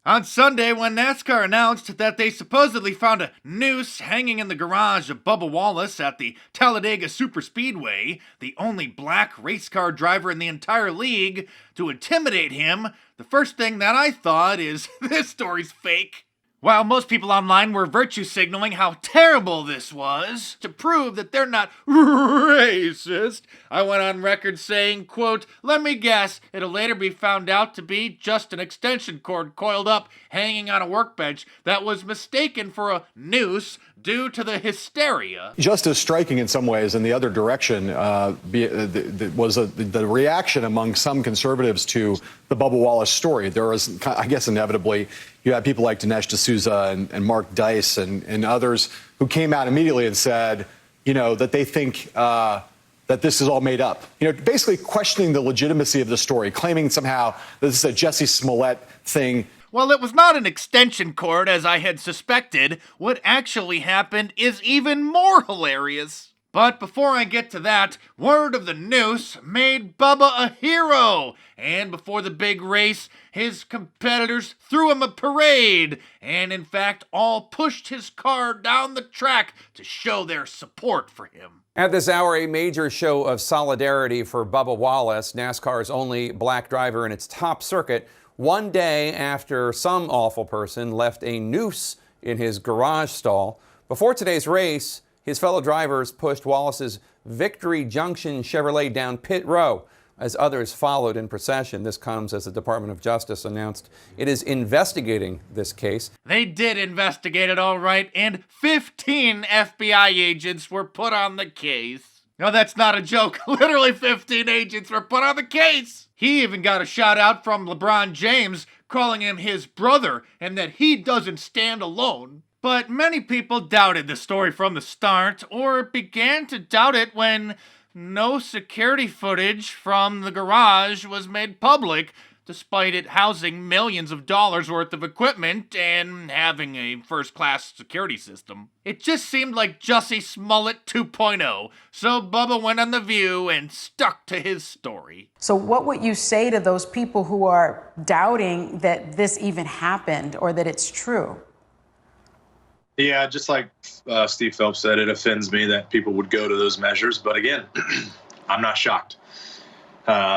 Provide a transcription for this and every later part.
On Sunday, when NASCAR announced that they supposedly found a noose hanging in the garage of Bubba Wallace at the Talladega Superspeedway, the only black race car driver in the entire league, to intimidate him, the first thing that I thought is, this story's fake. While most people online were virtue signaling how terrible this was, to prove that they're not racist, I went on record saying, quote, "Let me guess, it'll later be found out to be just an extension cord coiled up hanging on a workbench that was mistaken for a noose due to the hysteria." Just as striking in some ways in the other direction was the reaction among some conservatives to the Bubba Wallace story. There was, I guess, inevitably, you had people like Dinesh D'Souza and Mark Dice and others who came out immediately and said, that they think that this is all made up. Basically questioning the legitimacy of the story, claiming somehow that this is a Jussie Smollett thing. Well, it was not an extension cord, as I had suspected. What actually happened is even more hilarious. But before I get to that, word of the noose made Bubba a hero. And before the big race, his competitors threw him a parade. And in fact, all pushed his car down the track to show their support for him. At this hour, a major show of solidarity for Bubba Wallace, NASCAR's only black driver in its top circuit, one day after some awful person left a noose in his garage stall. Before today's race, his fellow drivers pushed Wallace's Victory Junction Chevrolet down pit row as others followed in procession. This comes as the Department of Justice announced it is investigating this case. They did investigate it all right, and 15 FBI agents were put on the case. No, that's not a joke. Literally 15 agents were put on the case. He even got a shout out from LeBron James, calling him his brother and that he doesn't stand alone. But many people doubted the story from the start, or began to doubt it when no security footage from the garage was made public, despite it housing millions of dollars worth of equipment and having a first-class security system. It just seemed like Jussie Smollett 2.0, so Bubba went on The View and stuck to his story. So what would you say to those people who are doubting that this even happened or that it's true? Yeah, just like Steve Phelps said, it offends me that people would go to those measures. But again, I'm not shocked.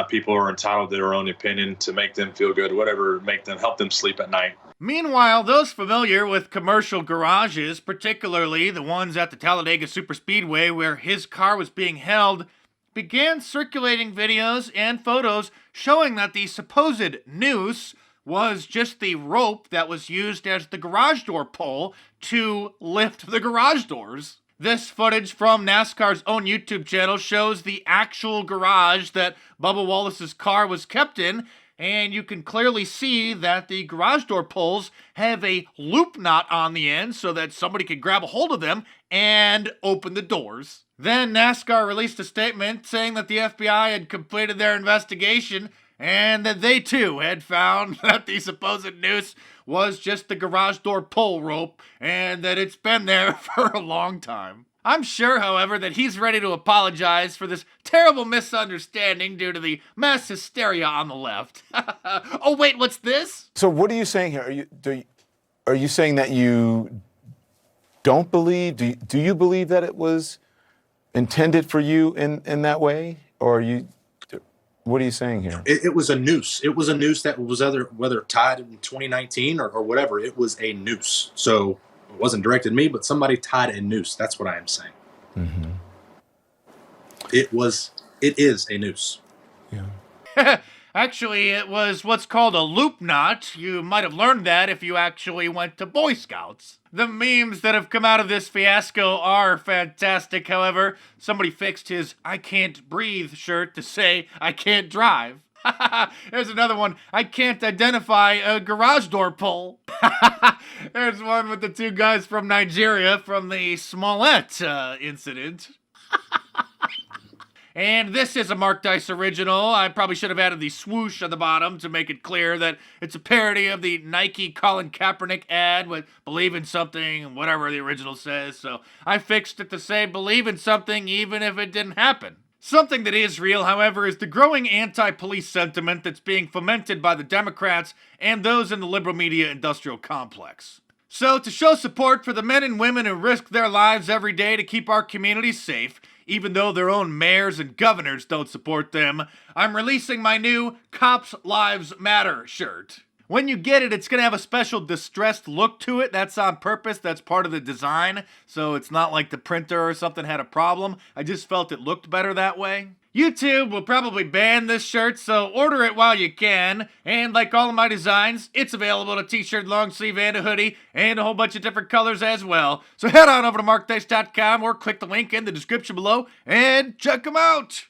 People are entitled to their own opinion to make them feel good, whatever, help them sleep at night. Meanwhile, those familiar with commercial garages, particularly the ones at the Talladega Superspeedway where his car was being held, began circulating videos and photos showing that the supposed noose was just the rope that was used as the garage door pole to lift the garage doors. This footage from NASCAR's own YouTube channel shows the actual garage that Bubba Wallace's car was kept in, and you can clearly see that the garage door poles have a loop knot on the end so that somebody could grab a hold of them and open the doors. Then NASCAR released a statement saying that the FBI had completed their investigation and that they too had found that the supposed noose was just the garage door pull rope and that it's been there for a long time. I'm sure, however, that he's ready to apologize for this terrible misunderstanding due to the mass hysteria on the left. Oh wait, what's this? So what are you saying here? Are you saying that you don't believe? Do you believe that it was intended for you in that way, or are you? What are you saying here? It was a noose. It was a noose that was whether tied in 2019 or whatever. It was a noose. So it wasn't directed at me, but somebody tied a noose. That's what I am saying. Mm-hmm. It is a noose. Yeah. Actually, it was what's called a loop knot. You might have learned that if you actually went to Boy Scouts. The memes that have come out of this fiasco are fantastic, however. Somebody fixed his I can't breathe shirt to say I can't drive. There's another one. I can't identify a garage door pull. There's one with the two guys from Nigeria from the Smollett incident. And this is a Mark Dice original. I probably should have added the swoosh on the bottom to make it clear that it's a parody of the Nike Colin Kaepernick ad with believe in something, whatever the original says. So I fixed it to say believe in something even if it didn't happen. Something that is real, however, is the growing anti-police sentiment that's being fomented by the Democrats and those in the liberal media industrial complex. So, to show support for the men and women who risk their lives every day to keep our communities safe, even though their own mayors and governors don't support them, I'm releasing my new Cops Lives Matter shirt. When you get it, it's going to have a special distressed look to it. That's on purpose. That's part of the design. So it's not like the printer or something had a problem. I just felt it looked better that way. YouTube will probably ban this shirt, so order it while you can. And like all of my designs, it's available in a t-shirt, long sleeve, and a hoodie, and a whole bunch of different colors as well. So head on over to markdice.com or click the link in the description below and check them out.